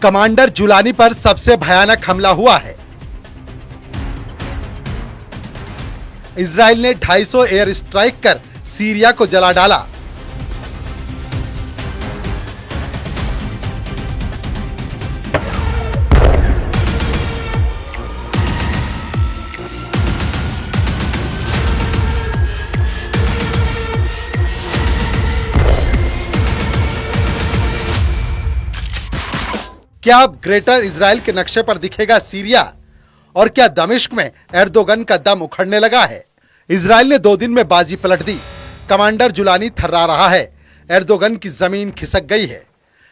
Commander Jolani पर सबसे भयानक हमला हुआ है। इजराइल ने 250 एयर स्ट्राइक कर सीरिया को जला डाला। क्या अब ग्रेटर इजराइल के नक्शे पर दिखेगा सीरिया? और क्या दमिश्क में एर्दोगन का दम उखड़ने लगा है? इजराइल ने 2 दिन में बाजी पलट दी। कमांडर जुलानी थर्रा रहा है। एर्दोगन की जमीन खिसक गई है।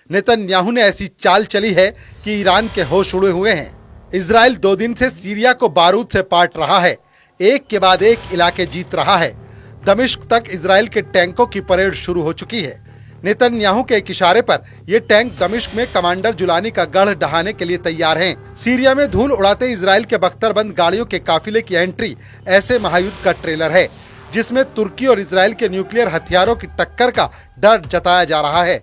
नेतन्याहू ने ऐसी चाल चली है कि ईरान के होश उड़े हुए हैं। इजराइल 2 दिन से सीरिया को बारूद से पाट रहा है। एक के बाद एक इलाके जीत रहा है। दमिश्क तक इजराइल के टैंकों की परेड शुरू हो चुकी है। नेतन्याहू के एक इशारे पर ये टैंक दमिश्क में कमांडर जुलानी का गढ़ ढहाने के लिए तैयार हैं। सीरिया में धूल उड़ाते इजराइल के बख्तरबंद गाड़ियों के काफिले की एंट्री ऐसे महायुद्ध का ट्रेलर है जिसमें तुर्की और इजराइल के न्यूक्लियर हथियारों की टक्कर का डर जताया जा रहा है।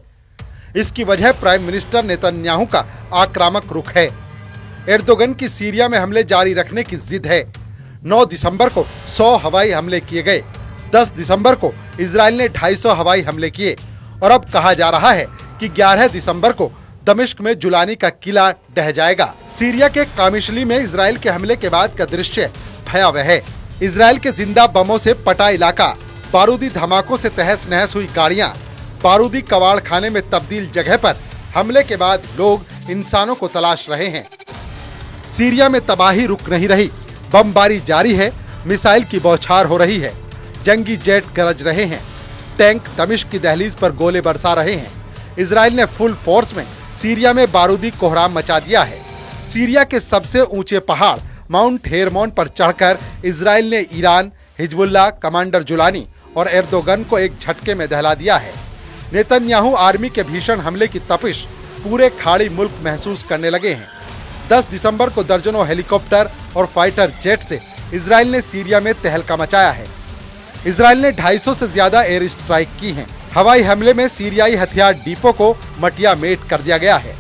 इसकी वजह प्राइम मिनिस्टर नेतन्याहू का आक्रामक रुख है। एर्दोगन की सीरिया में हमले जारी रखने की जिद है। 9 दिसंबर को 100 हवाई हमले किए गए। 10 दिसंबर को इजराइल ने 250 हवाई हमले किए और अब कहा जा रहा है कि 11 दिसंबर को दमिश्क में जुलानी का किला ढह जाएगा। सीरिया के कामिशली में इजराइल के हमले के बाद का दृश्य भयावह है। इजराइल के जिंदा बमों से पटा इलाका, बारूदी धमाकों से तहस नहस हुई गाड़ियां, बारूदी कबाड़ खाने में तब्दील जगह पर हमले के बाद लोग इंसानों को तलाश रहे हैं। सीरिया में तबाही रुक नहीं रही। बमबारी जारी है। मिसाइल की बौछार हो रही है। जंगी जेट गरज रहे हैं। टैंक दमिश्क की दहलीज पर गोले बरसा रहे हैं। इजराइल ने फुल फोर्स में सीरिया में बारूदी कोहराम मचा दिया है। सीरिया के सबसे ऊंचे पहाड़ माउंट हेरमोन पर चढ़कर इजराइल ने ईरान, हिजबुल्लाह, कमांडर जुलानी और एर्दोगन को एक झटके में दहला दिया है। नेतन्याहू आर्मी के भीषण हमले की तपिश पूरे खाड़ी मुल्क महसूस करने लगे हैं। 10 दिसंबर को दर्जनों हेलीकॉप्टर और फाइटर जेट से इजराइल ने सीरिया में तहलका मचाया है। इजराइल ने 250 से ज्यादा एयर स्ट्राइक की हैं। हवाई हमले में सीरियाई हथियार डिपो को मटिया मेट कर दिया गया है।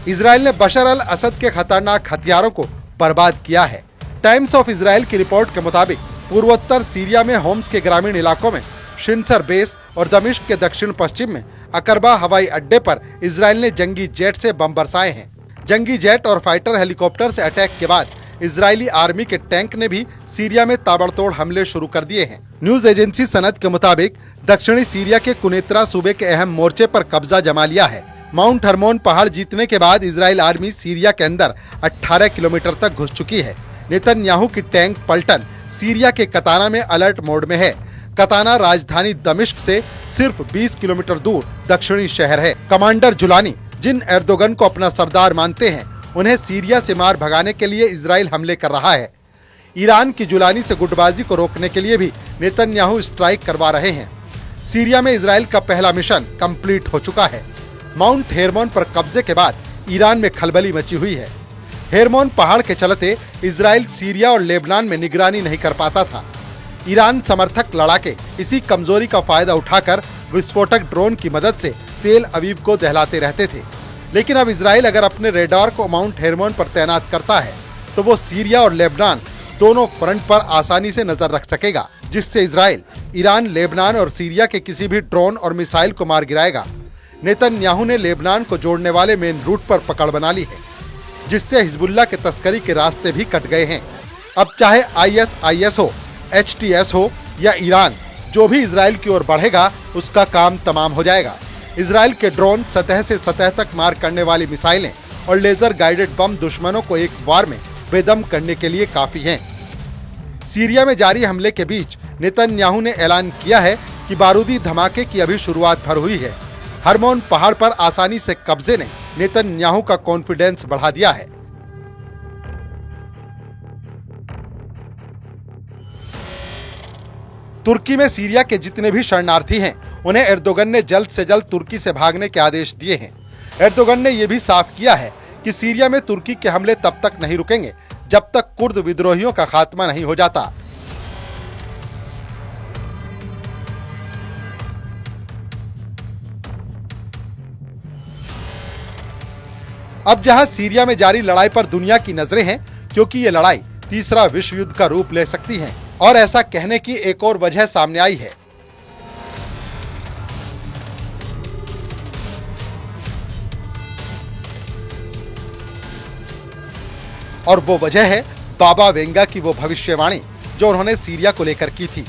इजराइल ने बशर अल असद के खतरनाक हथियारों को बर्बाद किया है। टाइम्स ऑफ इजराइल की रिपोर्ट के मुताबिक पूर्वोत्तर सीरिया में होम्स के ग्रामीण इलाकों में शिनसर बेस और दमिश्क के दक्षिण पश्चिम में अकरबा हवाई अड्डे पर इजराइल ने जंगी जेट से बम बरसाए हैं। जंगी जेट और फाइटर हेलीकॉप्टर से अटैक के बाद इजरायली आर्मी के टैंक ने भी सीरिया में ताबड़तोड़ हमले शुरू कर दिए हैं। न्यूज एजेंसी सनद के मुताबिक दक्षिणी सीरिया के कुनेत्रा सूबे के अहम मोर्चे पर कब्जा जमा लिया है। माउंट हरमोन पहाड़ जीतने के बाद इजराइल आर्मी सीरिया के अंदर 18 किलोमीटर तक घुस चुकी है। नेतन्याहू की टैंक पलटन सीरिया के कताना में अलर्ट मोड में है। कताना राजधानी दमिश्क से सिर्फ 20 किलोमीटर दूर दक्षिणी शहर है। कमांडर जुलानी, जिन एर्दोगन को अपना सरदार मानते हैं, उन्हें सीरिया से मार भगाने के लिए इजराइल हमले कर रहा है। ईरान की जुलानी से गुटबाजी को रोकने के लिए भी नेतन्याहू स्ट्राइक करवा रहे हैं। सीरिया में इजराइल का पहला मिशन कंप्लीट हो चुका है। माउंट हेरमोन पर कब्जे के बाद ईरान में खलबली मची हुई है। हेरमोन पहाड़ के चलते इजराइल सीरिया और लेबनान में निगरानी नहीं कर पाता था। ईरान समर्थक लड़ाके इसी कमजोरी का फायदा उठाकर विस्फोटक ड्रोन की मदद से तेल अवीव को दहलाते रहते थे। लेकिन अब इजराइल अगर अपने रेडार को माउंट हेरमोन पर तैनात करता है तो वो सीरिया और लेबनान दोनों फ्रंट पर आसानी से नजर रख सकेगा, जिससे इजराइल ईरान, लेबनान और सीरिया के किसी भी ड्रोन और मिसाइल को मार गिराएगा। नेतन्याहू ने लेबनान को जोड़ने वाले मेन रूट पर पकड़ बना ली है, जिससे हिजबुल्लाह के तस्करी के रास्ते भी कट गए हैं। अब चाहे ISIS हो, HTS हो या ईरान, जो भी इजराइल की ओर बढ़ेगा उसका काम तमाम हो जाएगा। इजराइल के ड्रोन, सतह से सतह तक मार करने वाली मिसाइलें और लेजर गाइडेड बम दुश्मनों को एक बार में बेदम करने के लिए काफी हैं। सीरिया में जारी हमले के बीच नेतन्याहू ने ऐलान किया है कि बारूदी धमाके की अभी शुरुआत भर हुई है। हरमोन पहाड़ पर आसानी से कब्जे ने नेतन्याहू का कॉन्फिडेंस बढ़ा दिया है। तुर्की में सीरिया के जितने भी शरणार्थी हैं, उन्हें एर्दोगन ने जल्द से जल्द तुर्की से भागने के आदेश दिए हैं। एर्दोगन ने यह भी साफ किया है कि सीरिया में तुर्की के हमले तब तक नहीं रुकेंगे जब तक कुर्द विद्रोहियों का खात्मा नहीं हो जाता। अब जहां सीरिया में जारी लड़ाई पर दुनिया की नजरें हैं, क्योंकि ये लड़ाई तीसरा विश्व युद्ध का रूप ले सकती है, और ऐसा कहने की एक और वजह सामने आई है। और वो वजह है बाबा वेंगा की वो भविष्यवाणी जो उन्होंने सीरिया को लेकर की थी।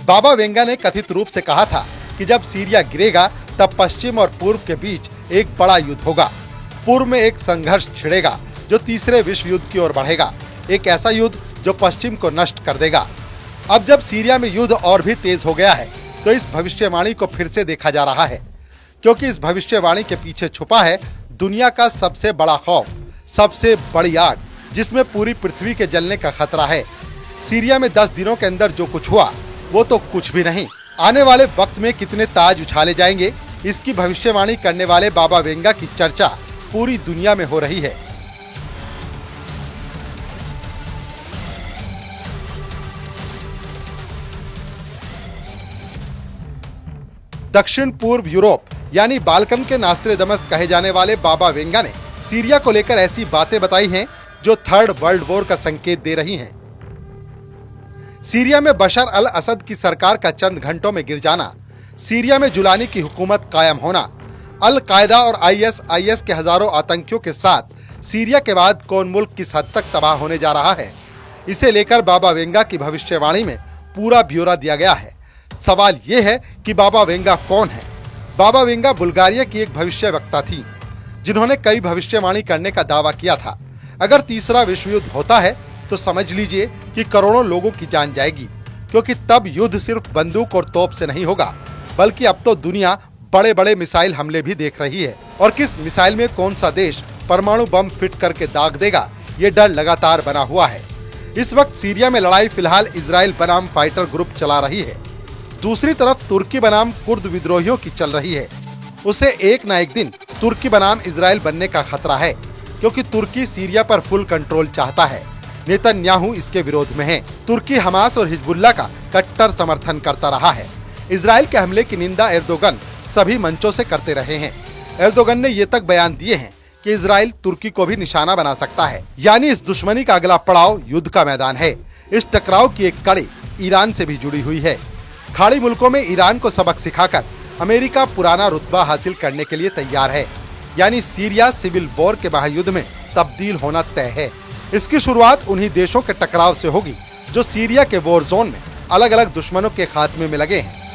बाबा वेंगा ने कथित रूप से कहा था कि जब सीरिया गिरेगा तब पश्चिम और पूर्व के बीच एक बड़ा युद्ध होगा। पूर्व में एक संघर्ष छिड़ेगा जो तीसरे विश्व युद्ध की ओर बढ़ेगा, एक ऐसा युद्ध जो पश्चिम को नष्ट कर देगा। अब जब सीरिया में युद्ध और भी तेज हो गया है तो इस भविष्यवाणी को फिर से देखा जा रहा है, क्योंकि इस भविष्यवाणी के पीछे छुपा है दुनिया का सबसे बड़ा खौफ, सबसे बड़ी आग, जिसमें पूरी पृथ्वी के जलने का खतरा है। सीरिया में 10 दिनों के अंदर जो कुछ हुआ वो तो कुछ भी नहीं। आने वाले वक्त में कितने ताज उछाले जाएंगे, इसकी भविष्यवाणी करने वाले बाबा वेंगा की चर्चा पूरी दुनिया में हो रही है। दक्षिण पूर्व यूरोप यानी बाल्कन के नास्त्रेदमस कहे जाने वाले बाबा वेंगा ने सीरिया को लेकर ऐसी बातें बताई हैं जो थर्ड वर्ल्ड वॉर का संकेत दे रही हैं। सीरिया में बशर अल असद की सरकार का चंद घंटों में गिर जाना, सीरिया में जुलानी की हुकूमत कायम होना, अल कायदा और आईएसआईएस के हजारों आतंकियों के साथ सीरिया के बाद कौन मुल्क किस हद तक तबाह होने जा रहा है, इसे लेकर बाबा वेंगा की भविष्यवाणी में पूरा ब्यौरा दिया गया है। सवाल ये है कि बाबा वेंगा कौन है? बाबा वेंगा बुल्गारिया की एक भविष्यवक्ता थी जिन्होंने कई भविष्यवाणी करने का दावा किया था। अगर तीसरा विश्व युद्ध होता है तो समझ लीजिए कि करोड़ों लोगों की जान जाएगी, क्योंकि तब युद्ध सिर्फ बंदूक और तोप से नहीं होगा, बल्कि अब तो दुनिया बड़े बड़े मिसाइल हमले भी देख रही है, और किस मिसाइल में कौन सा देश परमाणु बम फिट करके दाग देगा, ये डर लगातार बना हुआ है। इस वक्त सीरिया में लड़ाई फिलहाल इजराइल बनाम फाइटर ग्रुप चला रही है, दूसरी तरफ तुर्की बनाम कुर्द विद्रोहियों की चल रही है। उसे एक न एक दिन तुर्की बनाम इजराइल बनने का खतरा है, क्योंकि तुर्की सीरिया पर फुल कंट्रोल चाहता है। नेतन्याहू इसके विरोध में है। तुर्की हमास और हिजबुल्लाह का कट्टर समर्थन करता रहा है। इजराइल के हमले की निंदा एर्दोगन सभी मंचों से करते रहे हैं। एर्दोगन ने ये तक बयान दिए हैं कि इजराइल तुर्की को भी निशाना बना सकता है, यानी इस दुश्मनी का अगला पड़ाव युद्ध का मैदान है। इस टकराव की एक कड़ी ईरान से भी जुड़ी हुई है। खाड़ी मुल्कों में ईरान को सबक सिखाकर अमेरिका पुराना रुतबा हासिल करने के लिए तैयार है, यानी सीरिया सिविल वॉर के महायुद्ध में तब्दील होना तय है। इसकी शुरुआत उन्हीं देशों के टकराव से होगी जो सीरिया के वॉर जोन में अलग अलग दुश्मनों के खात्मे में लगे हैं।